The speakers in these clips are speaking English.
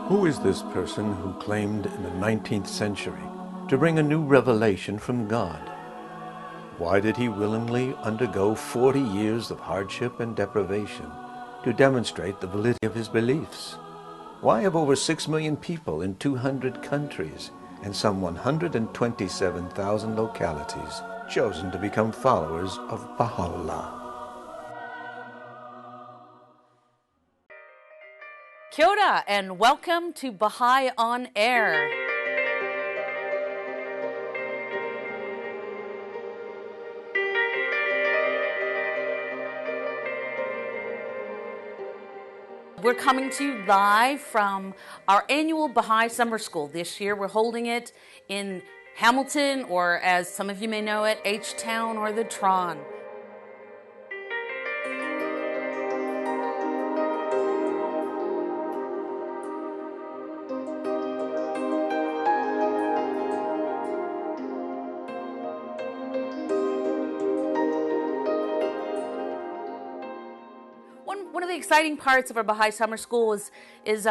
Who is this person who claimed in the 19th century to bring a new revelation from God? Why did he willingly undergo 40 years of hardship and deprivation to demonstrate the validity of his beliefs? Why have over 6 million people in 200 countries and some 127,000 localities chosen to become followers of Baha'u'llah? Kia ora, and welcome to Baha'i on Air. We're coming to you live from our annual Baha'i Summer School. This year we're holding it in Hamilton, or as some of you may know it, H-Town or the Tron. One of the exciting parts of our Baha'i Summer School is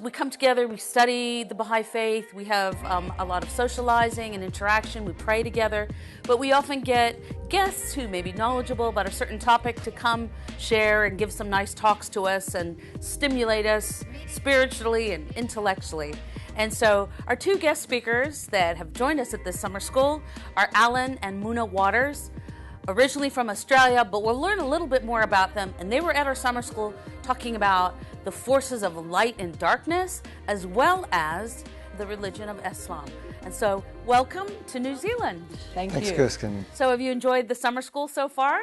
we come together, we study the Baha'i Faith, we have a lot of socializing and interaction, we pray together, but we often get guests who may be knowledgeable about a certain topic to come share and give some nice talks to us and stimulate us spiritually and intellectually. And so our two guest speakers that have joined us at this summer school are Alan and Muna Waters, originally from Australia, but we'll learn a little bit more about them. And they were at our summer school talking about the forces of light and darkness, as well as the religion of Islam. And so, welcome to New Zealand. Thanks, you. Kirskin. So, have you enjoyed the summer school so far?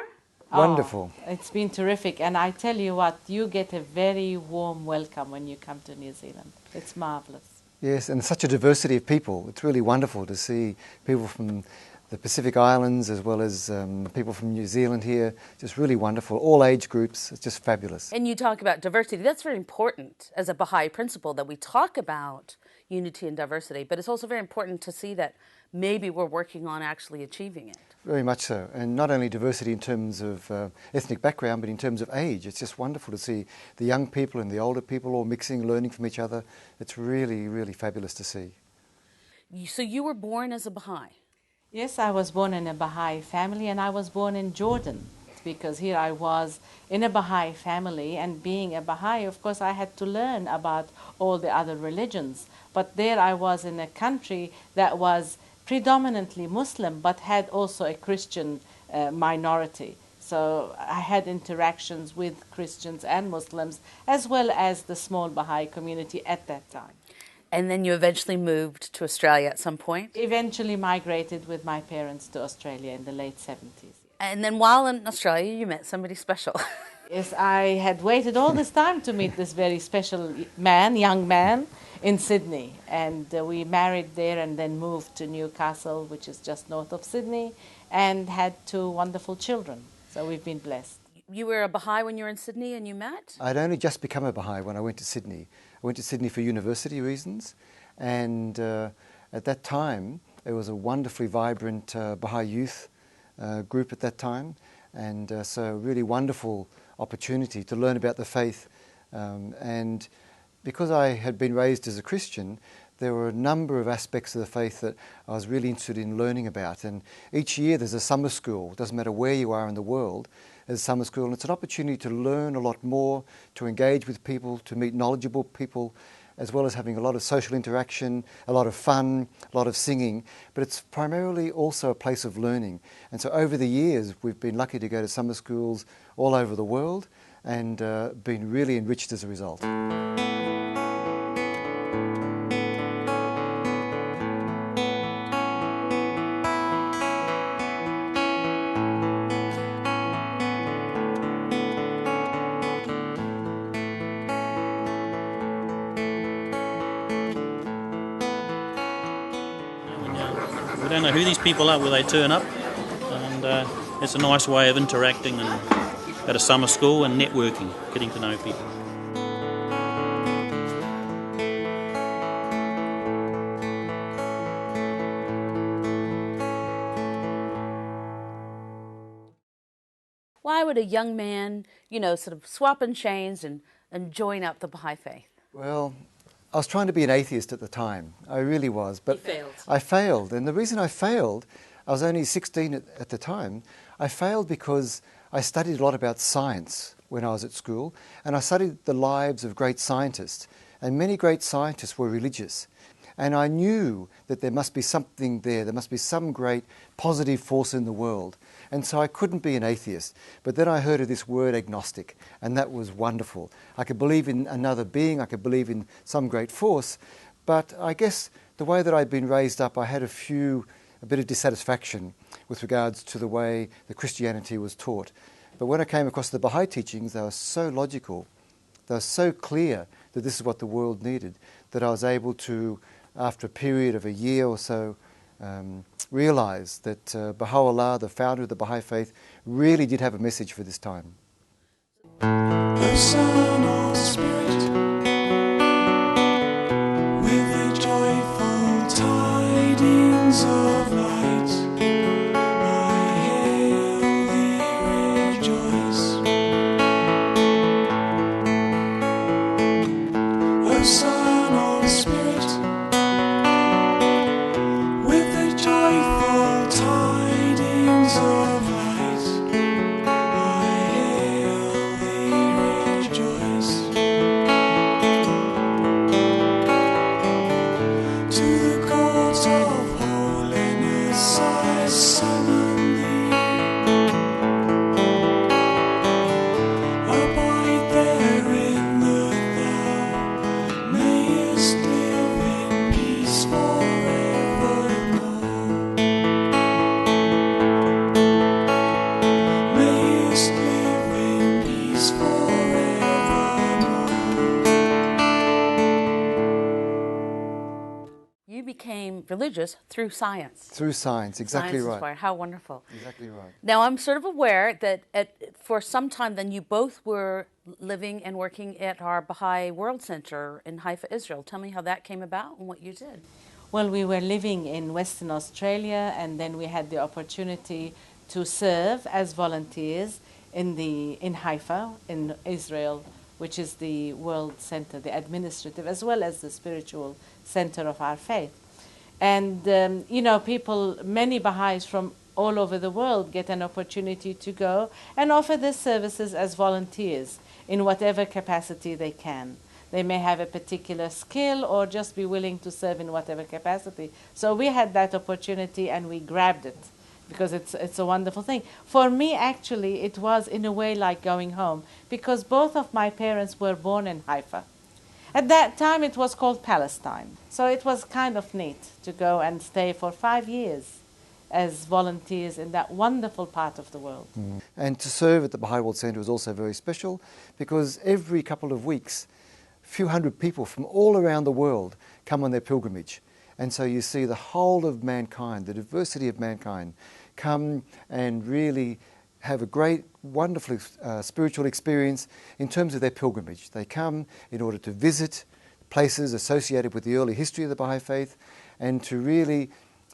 Wonderful. Oh, it's been terrific. And I tell you what, you get a very warm welcome when you come to New Zealand. It's marvelous. Yes, and such a diversity of people. It's really wonderful to see people from the Pacific Islands as well as people from New Zealand here. Just really wonderful. All age groups. It's just fabulous. And you talk about diversity. That's very important as a Baha'i principle, that we talk about unity and diversity, but it's also very important to see that maybe we're working on actually achieving it. Very much so. And not only diversity in terms of ethnic background, but in terms of age. It's just wonderful to see the young people and the older people all mixing, learning from each other. It's really, really fabulous to see. So you were born as a Baha'i? Yes, I was born in a Baha'i family, and I was born in Jordan, because here I was in a Baha'i family, and being a Baha'i, of course, I had to learn about all the other religions. But there I was in a country that was predominantly Muslim, but had also a Christian minority. So I had interactions with Christians and Muslims, as well as the small Baha'i community at that time. And then you eventually moved to Australia at some point? Eventually migrated with my parents to Australia in the late 70s. And then while in Australia, you met somebody special. Yes, I had waited all this time to meet this very special young man in Sydney. And we married there and then moved to Newcastle, which is just north of Sydney, and had two wonderful children. So we've been blessed. You were a Baha'i when you were in Sydney and you met? I'd only just become a Baha'i when I went to Sydney. I went to Sydney for university reasons, and at that time there was a wonderfully vibrant Baha'i youth group at that time, and so a really wonderful opportunity to learn about the faith. And because I had been raised as a Christian, there were a number of aspects of the faith that I was really interested in learning about. And each year there's a summer school. It doesn't matter where you are in the world, there's a summer school, and it's an opportunity to learn a lot more, to engage with people, to meet knowledgeable people, as well as having a lot of social interaction, a lot of fun, a lot of singing. But it's primarily also a place of learning. And so over the years we've been lucky to go to summer schools all over the world and been really enriched as a result. We don't know who these people are, where they turn up, and it's a nice way of interacting and at a summer school and networking, getting to know people. Why would a young man, sort of swap and change and join up the Baha'i Faith? Well, I was trying to be an atheist at the time. I really was. But You failed. I failed. And the reason I failed, I was only 16 at the time, I failed because I studied a lot about science when I was at school, and I studied the lives of great scientists. And many great scientists were religious. And I knew that there must be something there must be some great positive force in the world. And so I couldn't be an atheist. But then I heard of this word agnostic, and that was wonderful. I could believe in another being, I could believe in some great force, but I guess the way that I'd been raised up, I had a bit of dissatisfaction with regards to the way the Christianity was taught. But when I came across the Baha'i teachings, they were so logical, they were so clear that this is what the world needed, that I was able to, after a period of a year or so, realise that Baha'u'llah, the founder of the Baha'i Faith, really did have a message for this time. The Son of Spirit, with the joyful tidings of light, I hail thee, rejoice. The Son of Spirit, with the joyful tidings of light, I hail thee, rejoice. To the courts of holiness I summon thee. Abide therein that thou mayest live in peace forevermore. Mayest live in peace forevermore. You became religious through science. Through science, exactly Science right. inspired. How wonderful. Exactly right. Now, I'm sort of aware that for some time then you both were living and working at our Baha'i World Center in Haifa, Israel. Tell me how that came about and what you did. Well, we were living in Western Australia, and then we had the opportunity to serve as volunteers in Haifa, in Israel, which is the World Center, the administrative as well as the spiritual center of our faith. And people, many Baha'is from all over the world get an opportunity to go and offer their services as volunteers in whatever capacity they can. They may have a particular skill or just be willing to serve in whatever capacity. So we had that opportunity and we grabbed it because it's a wonderful thing. For me, actually, it was in a way like going home because both of my parents were born in Haifa. At that time, it was called Palestine. So it was kind of neat to go and stay for 5 years as volunteers in that wonderful part of the world. And to serve at the Baha'i World Center was also very special because every couple of weeks, a few hundred people from all around the world come on their pilgrimage. And so you see the whole of mankind, the diversity of mankind, come and really have a great, wonderful spiritual experience in terms of their pilgrimage. They come in order to visit places associated with the early history of the Baha'i Faith and to really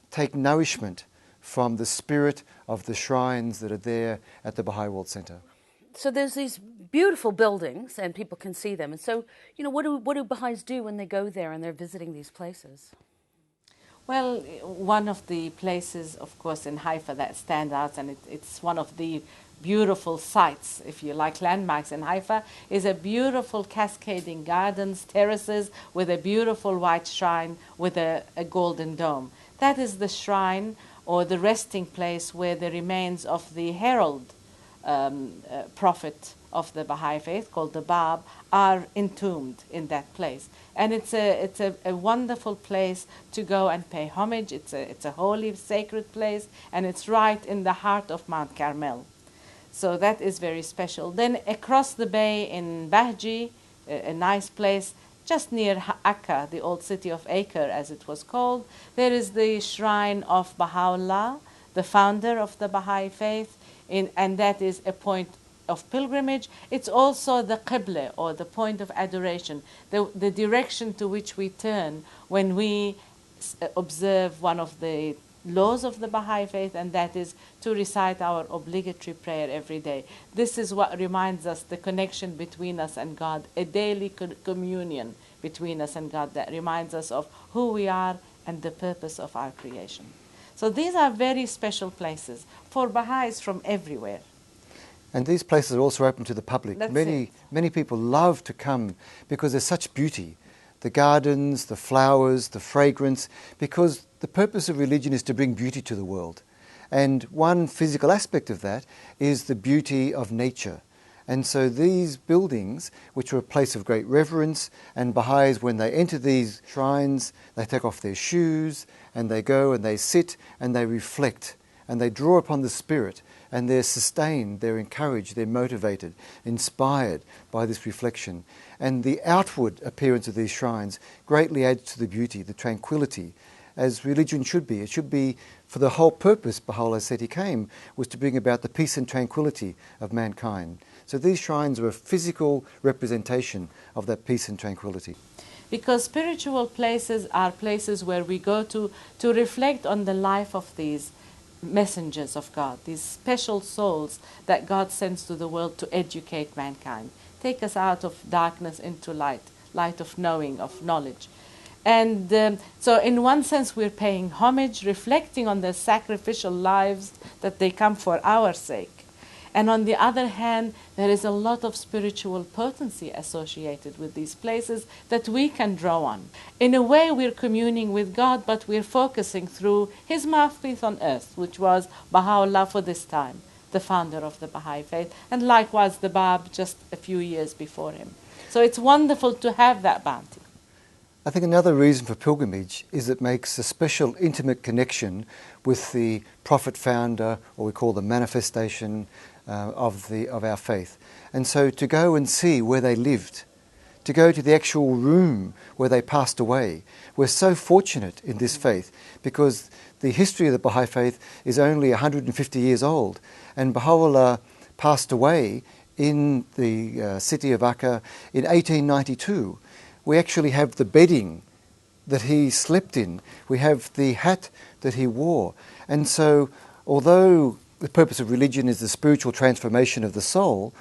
take nourishment from the spirit of the shrines that are there at the Baha'i World Center. So there's these beautiful buildings and people can see them. And so, what do Baha'is do when they go there and they're visiting these places? Well, one of the places, of course, in Haifa that stands out, and it's one of the beautiful sites, if you like, landmarks in Haifa, is a beautiful cascading gardens, terraces, with a beautiful white shrine with a golden dome. That is the shrine or the resting place where the remains of the herald prophet of the Baha'i Faith, called the Bab, are entombed in that place. And it's a wonderful place to go and pay homage. It's a holy, sacred place, and it's right in the heart of Mount Carmel. So that is very special. Then across the bay in Bahji, a nice place, just near Akka, the old city of Acre, as it was called, there is the shrine of Baha'u'llah, the founder of the Baha'i Faith, and that is a point of pilgrimage. It's also the Qibla, or the point of adoration, the direction to which we turn when we observe one of the laws of the Baha'i Faith, and that is to recite our obligatory prayer every day. This is what reminds us the connection between us and God, a daily communion between us and God that reminds us of who we are and the purpose of our creation. So these are very special places for Baha'is from everywhere. And these places are also open to the public. That's Many people love to come because there's such beauty. The gardens, the flowers, the fragrance, because the purpose of religion is to bring beauty to the world. And one physical aspect of that is the beauty of nature. And so these buildings, which are a place of great reverence, and Baha'is, when they enter these shrines, they take off their shoes, and they go and they sit and they reflect, and they draw upon the Spirit, and they're sustained, they're encouraged, they're motivated, inspired by this reflection. And the outward appearance of these shrines greatly adds to the beauty, the tranquility, as religion should be. It should be for the whole purpose Baha'u'llah said he came, was to bring about the peace and tranquility of mankind. So these shrines are a physical representation of that peace and tranquility. Because spiritual places are places where we go to reflect on the life of these messengers of God, these special souls that God sends to the world to educate mankind, take us out of darkness into light, light of knowing, of knowledge. And so in one sense we're paying homage, reflecting on their sacrificial lives that they come for our sake. And on the other hand, there is a lot of spiritual potency associated with these places that we can draw on. In a way, we're communing with God, but we're focusing through his mouthpiece on earth, which was Baha'u'llah for this time, the founder of the Baha'i Faith, and likewise the Bab just a few years before him. So it's wonderful to have that bounty. I think another reason for pilgrimage is it makes a special intimate connection with the prophet founder, or we call the manifestation of our faith. And so to go and see where they lived, to go to the actual room where they passed away. We're so fortunate in this faith because the history of the Baha'i Faith is only 150 years old, and Baha'u'llah passed away in the city of Akka in 1892. We actually have the bedding that he slept in. We have the hat that he wore. And so, although the purpose of religion is the spiritual transformation of the soul,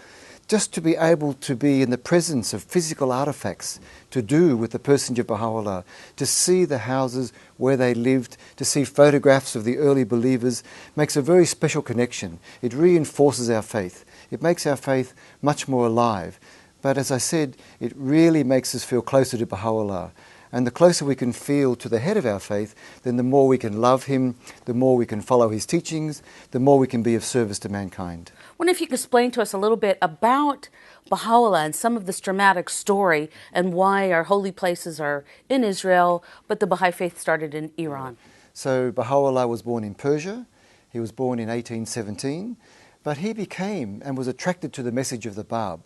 just to be able to be in the presence of physical artifacts to do with the personage of Baha'u'llah, to see the houses where they lived, to see photographs of the early believers, makes a very special connection. It reinforces our faith. It makes our faith much more alive. But as I said, it really makes us feel closer to Baha'u'llah. And the closer we can feel to the head of our faith, then the more we can love him, the more we can follow his teachings, the more we can be of service to mankind. I wonder if you could explain to us a little bit about Baha'u'llah and some of this dramatic story and why our holy places are in Israel, but the Baha'i Faith started in Iran. So Baha'u'llah was born in Persia. He was born in 1817, but he became and was attracted to the message of the Bab.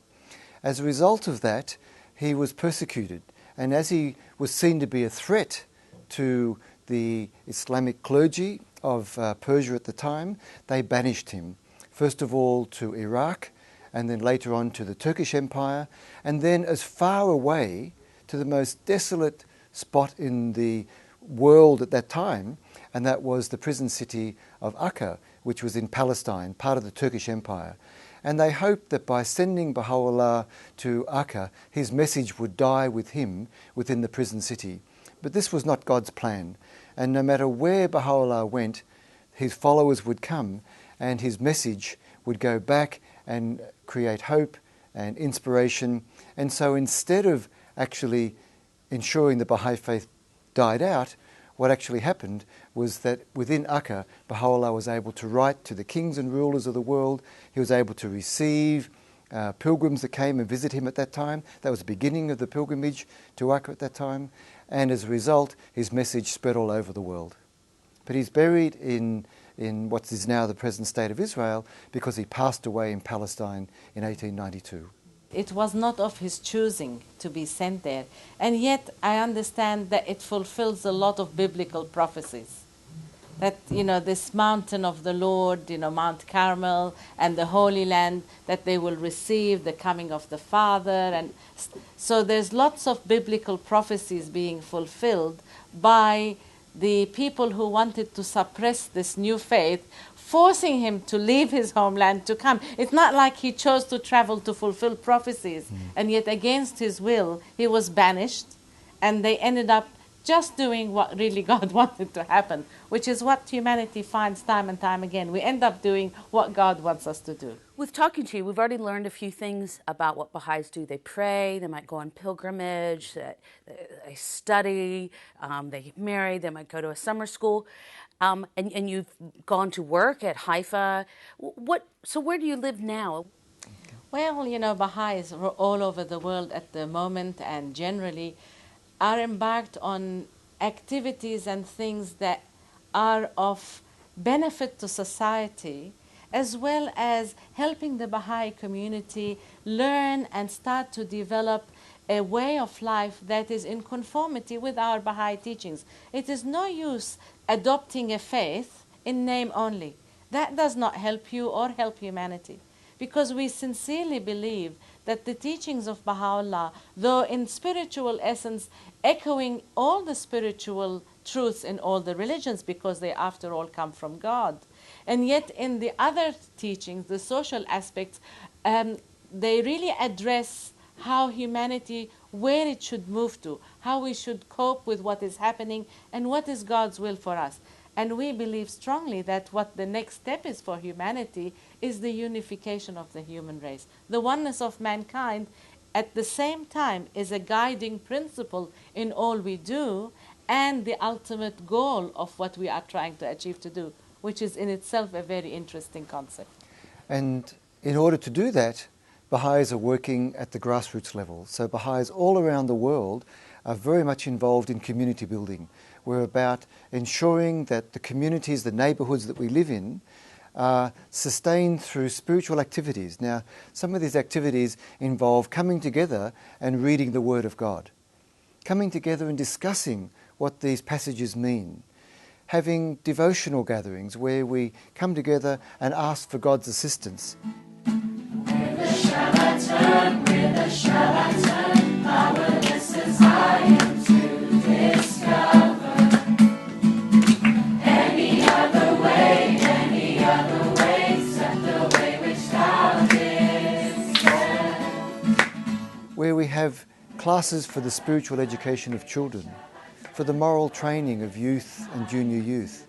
As a result of that, he was persecuted. And as he was seen to be a threat to the Islamic clergy of Persia at the time, they banished him. First of all to Iraq, and then later on to the Turkish Empire, and then as far away to the most desolate spot in the world at that time, and that was the prison city of Akka, which was in Palestine, part of the Turkish Empire. And they hoped that by sending Baha'u'llah to Akka, his message would die with him within the prison city. But this was not God's plan. And no matter where Baha'u'llah went, his followers would come and his message would go back and create hope and inspiration. And so instead of actually ensuring the Baha'i Faith died out, what actually happened was that within Akka, Baha'u'llah was able to write to the kings and rulers of the world. He was able to receive pilgrims that came and visit him at that time. That was the beginning of the pilgrimage to Akka at that time. And as a result, his message spread all over the world. But he's buried in what is now the present state of Israel because he passed away in Palestine in 1892. It was not of his choosing to be sent there. And yet I understand that it fulfills a lot of biblical prophecies. That, this mountain of the Lord, Mount Carmel and the Holy Land, that they will receive the coming of the Father. And so there's lots of biblical prophecies being fulfilled by the people who wanted to suppress this new faith, forcing him to leave his homeland to come. It's not like he chose to travel to fulfill prophecies, and yet against his will, he was banished, and they ended up just doing what really God wanted to happen, which is what humanity finds time and time again. We end up doing what God wants us to do. With talking to you, we've already learned a few things about what Baha'is do. They pray, they might go on pilgrimage, they study, they get married, they might go to a summer school. And you've gone to work at Haifa. So where do you live now? Well, you know, Baha'is all over the world at the moment and generally are embarked on activities and things that are of benefit to society, as well as helping the Baha'i community learn and start to develop a way of life that is in conformity with our Baha'i teachings. It is no use adopting a faith in name only. That does not help you or help humanity, because we sincerely believe that the teachings of Baha'u'llah, though in spiritual essence echoing all the spiritual truths in all the religions, because they after all come from God, and yet in the other teachings, the social aspects, they really address how humanity, where it should move to, how we should cope with what is happening, and what is God's will for us. And we believe strongly that what the next step is for humanity is the unification of the human race. The oneness of mankind at the same time is a guiding principle in all we do, and the ultimate goal of what we are trying to achieve to do, which is in itself a very interesting concept. And in order to do that, Baha'is are working at the grassroots level. So Baha'is all around the world are very much involved in community building. We're about ensuring that the communities, the neighbourhoods that we live in, are sustained through spiritual activities. Now, some of these activities involve coming together and reading the Word of God, coming together and discussing what these passages mean, having devotional gatherings where we come together and ask for God's assistance. Powerless as I am to discover any other way except the way which thou didst set. Where we have classes for the spiritual education of children, for the moral training of youth and junior youth,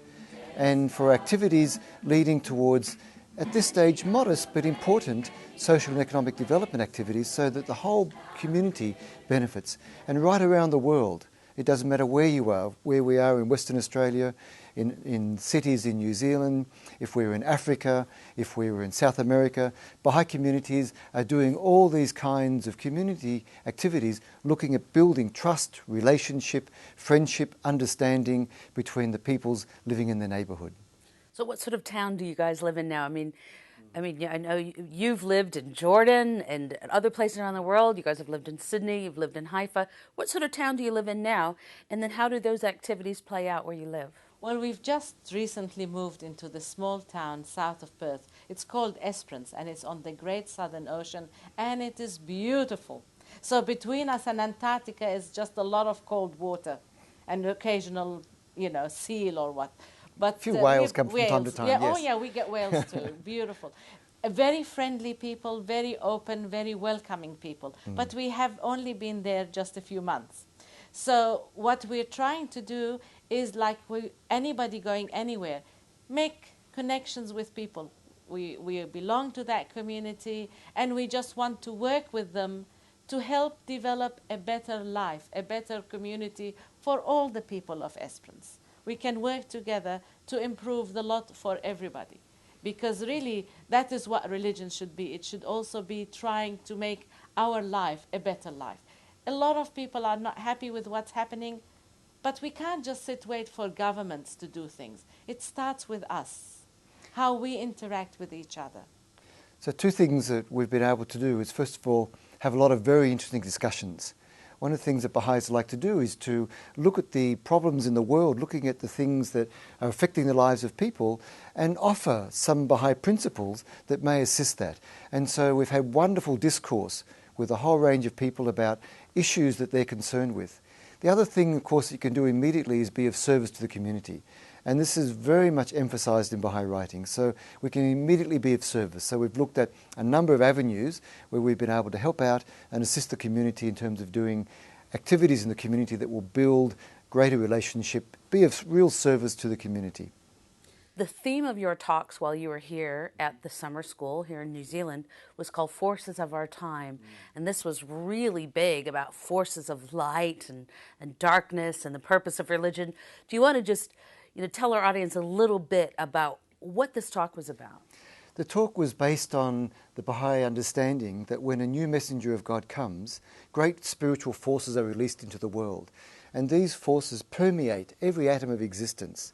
and for activities leading towards, at this stage, modest but important social and economic development activities so that the whole community benefits. And right around the world, it doesn't matter where you are, where we are in Western Australia, in cities in New Zealand, if we're in Africa, if we were in South America, Baha'i communities are doing all these kinds of community activities looking at building trust, relationship, friendship, understanding between the peoples living in the neighbourhood. So what sort of town do you guys live in now? I mean, I know you've lived in Jordan and other places around the world. You guys have lived in Sydney, you've lived in Haifa. What sort of town do you live in now? And then how do those activities play out where you live? Well, we've just recently moved into the small town south of Perth. It's called Esperance, and it's on the Great Southern Ocean, and it is beautiful. So between us and Antarctica is just a lot of cold water and occasional, seal or what. But A few whales come from time to time, yeah, yes. Oh, yeah, we get whales too. Beautiful. Very friendly people, very open, very welcoming people. But we have only been there just a few months. So what we're trying to do is, like anybody going anywhere, make connections with people. We belong to that community, and we just want to work with them to help develop a better life, a better community for all the people of Esperance. We can work together to improve the lot for everybody, because really that is what religion should be. It should also be trying to make our life a better life. A lot of people are not happy with what's happening, but we can't just wait for governments to do things. It starts with us, how we interact with each other. So two things that we've been able to do is, first of all, have a lot of very interesting discussions. One of the things that Baha'is like to do is to look at the problems in the world, looking at the things that are affecting the lives of people, and offer some Baha'i principles that may assist that. And so we've had wonderful discourse with a whole range of people about issues that they're concerned with. The other thing, of course, that you can do immediately is be of service to the community. And this is very much emphasized in Baha'i writing. So we can immediately be of service. So we've looked at a number of avenues where we've been able to help out and assist the community in terms of doing activities in the community that will build greater relationship, be of real service to the community. The theme of your talks while you were here at the summer school here in New Zealand was called Forces of Our Time. And this was really big about forces of light and darkness and the purpose of religion. Do you want to just tell our audience a little bit about what this talk was about? The talk was based on the Baha'i understanding that when a new messenger of God comes, great spiritual forces are released into the world. And these forces permeate every atom of existence.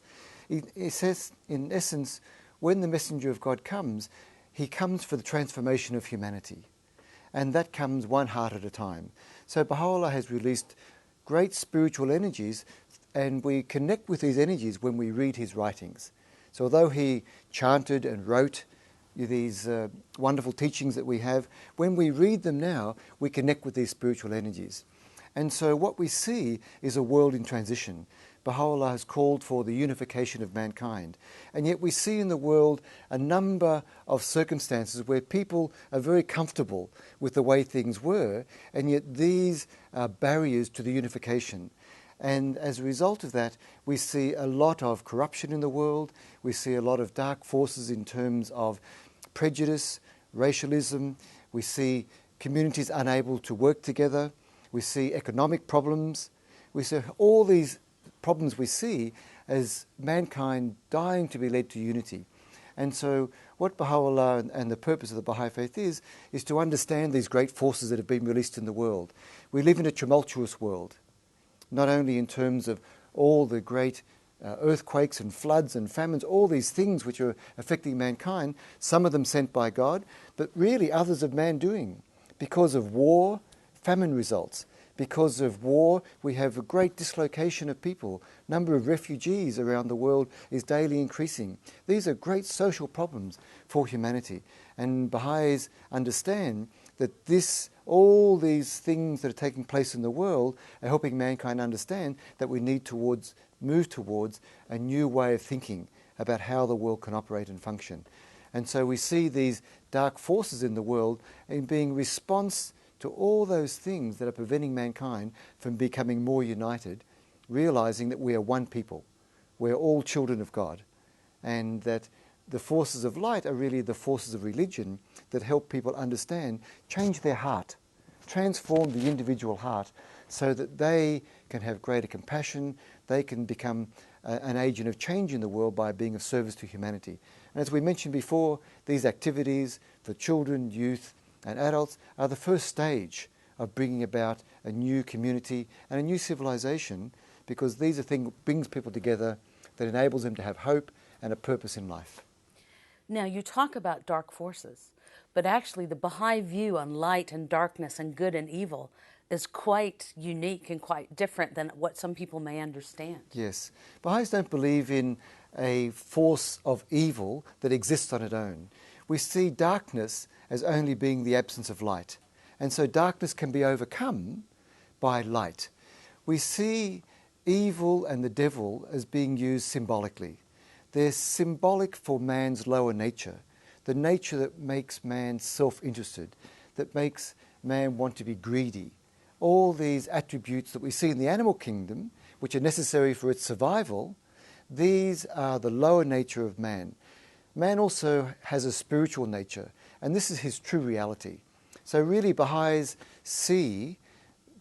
It says, in essence, when the messenger of God comes, he comes for the transformation of humanity. And that comes one heart at a time. So Baha'u'llah has released great spiritual energies, and we connect with these energies when we read his writings. So although he chanted and wrote these wonderful teachings that we have, when we read them now, we connect with these spiritual energies. And so what we see is a world in transition. Baha'u'llah has called for the unification of mankind. And yet we see in the world a number of circumstances where people are very comfortable with the way things were, and yet these are barriers to the unification. And as a result of that, we see a lot of corruption in the world. We see a lot of dark forces in terms of prejudice, racialism. We see communities unable to work together. We see economic problems. We see all these problems we see as mankind dying to be led to unity. And so what Baha'u'llah and the purpose of the Baha'i Faith is to understand these great forces that have been released in the world. We live in a tumultuous world, not only in terms of all the great earthquakes and floods and famines, all these things which are affecting mankind, some of them sent by God, but really others of man doing. Because of war, famine results. Because of war, we have a great dislocation of people. Number of refugees around the world is daily increasing. These are great social problems for humanity. And Baha'is understand that all these things that are taking place in the world are helping mankind understand that we need to move towards a new way of thinking about how the world can operate and function. And so we see these dark forces in the world in being response to all those things that are preventing mankind from becoming more united, realizing that we are one people. We're all children of God. And that the forces of light are really the forces of religion that help people understand, change their heart, transform the individual heart so that they can have greater compassion, they can become an agent of change in the world by being of service to humanity. And as we mentioned before, these activities for children, youth, and adults are the first stage of bringing about a new community and a new civilization, because these are things that brings people together, that enables them to have hope and a purpose in life. Now, you talk about dark forces, but actually the Baha'i view on light and darkness and good and evil is quite unique and quite different than what some people may understand. Yes. Baha'is don't believe in a force of evil that exists on its own. We see darkness as only being the absence of light. And so darkness can be overcome by light. We see evil and the devil as being used symbolically. They're symbolic for man's lower nature, the nature that makes man self-interested, that makes man want to be greedy. All these attributes that we see in the animal kingdom, which are necessary for its survival, these are the lower nature of man. Man also has a spiritual nature, and this is his true reality. So really Baha'is see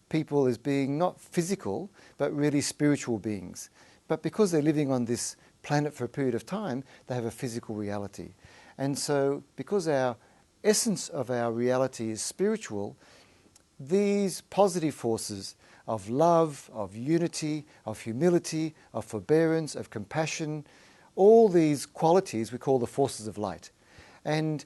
people as being not physical, but really spiritual beings. But because they're living on this planet for a period of time, they have a physical reality. And so because our essence of our reality is spiritual, these positive forces of love, of unity, of humility, of forbearance, of compassion, all these qualities we call the forces of light. And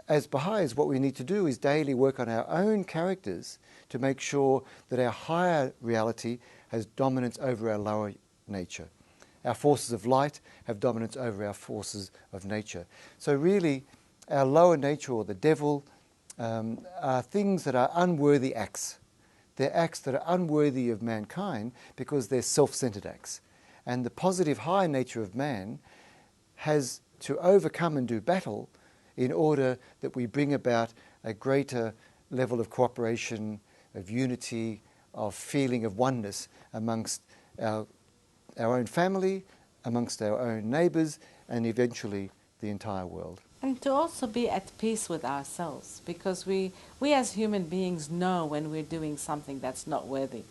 as Baha'is, what we need to do is daily work on our own characters to make sure that our higher reality has dominance over our lower nature. Our forces of light have dominance over our forces of nature. So really, our lower nature, or the devil, are things that are unworthy acts. they're acts that are unworthy of mankind because they're self-centered acts. And the positive high nature of man has to overcome and do battle in order that we bring about a greater level of cooperation, of unity, of feeling of oneness amongst our own family, amongst our own neighbours, and eventually the entire world. And to also be at peace with ourselves, because we as human beings know when we're doing something that's not worthy.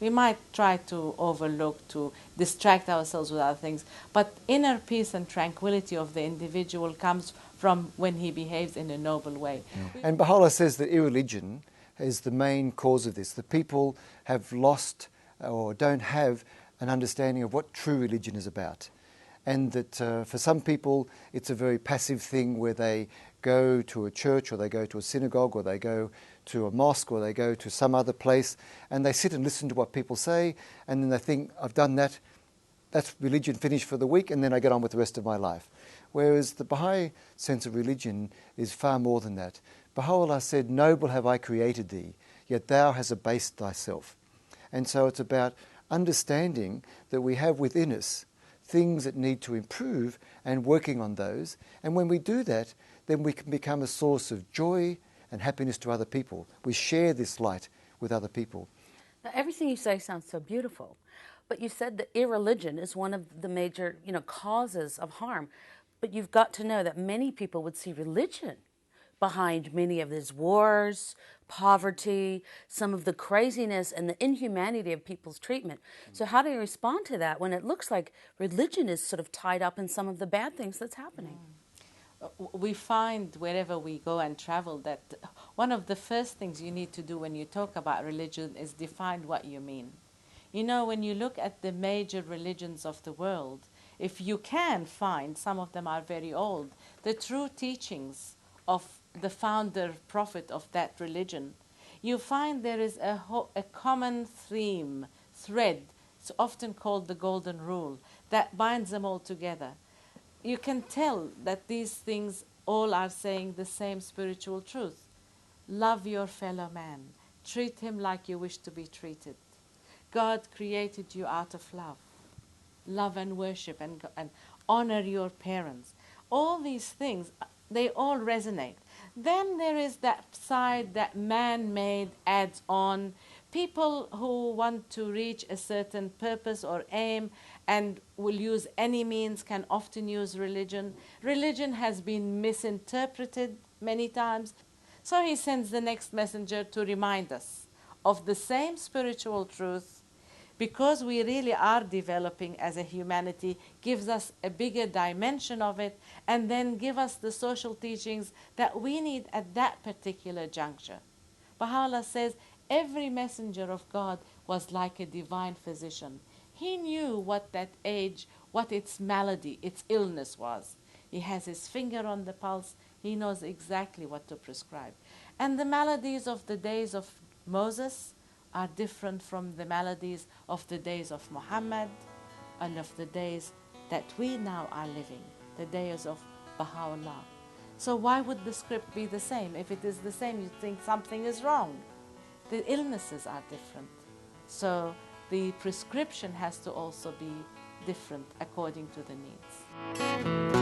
We might try to overlook, to distract ourselves with other things, but inner peace and tranquility of the individual comes from when he behaves in a noble way. And Baha'u'llah says that irreligion is the main cause of this. The people have lost or don't have an understanding of what true religion is about. And that for some people it's a very passive thing where they go to a church or they go to a synagogue or they go to a mosque or they go to some other place and they sit and listen to what people say and then they think, I've done that, that's religion finished for the week, and then I get on with the rest of my life. Whereas the Baha'i sense of religion is far more than that. Baha'u'llah said, noble have I created thee, yet thou hast abased thyself. And so it's about understanding that we have within us things that need to improve and working on those. And when we do that, then we can become a source of joy and happiness to other people. We share this light with other people. Now, everything you say sounds so beautiful, but you said that irreligion is one of the major, causes of harm. But you've got to know that many people would see religion behind many of these wars, poverty, some of the craziness and the inhumanity of people's treatment. So how do you respond to that when it looks like religion is sort of tied up in some of the bad things that's happening? We find wherever we go and travel that one of the first things you need to do when you talk about religion is define what you mean. When you look at the major religions of the world, if you can find, some of them are very old, the true teachings of the founder prophet of that religion, you find there is a common thread, it's often called the golden rule, that binds them all together. You can tell that these things all are saying the same spiritual truth. Love your fellow man. Treat him like you wish to be treated. God created you out of love. Love and worship and honor your parents. All these things, they all resonate. Then there is that side that man-made adds on. People who want to reach a certain purpose or aim and will use any means can often use religion. Religion has been misinterpreted many times. So he sends the next messenger to remind us of the same spiritual truth, because we really are developing as a humanity, gives us a bigger dimension of it, and then give us the social teachings that we need at that particular juncture. Baha'u'llah says, every messenger of God was like a divine physician. He knew what that age, what its malady, its illness was. He has his finger on the pulse. He knows exactly what to prescribe. And the maladies of the days of Moses are different from the maladies of the days of Muhammad and of the days that we now are living, the days of Baha'u'llah. So why would the script be the same? If it is the same, you think something is wrong. The illnesses are different. So the prescription has to also be different according to the needs.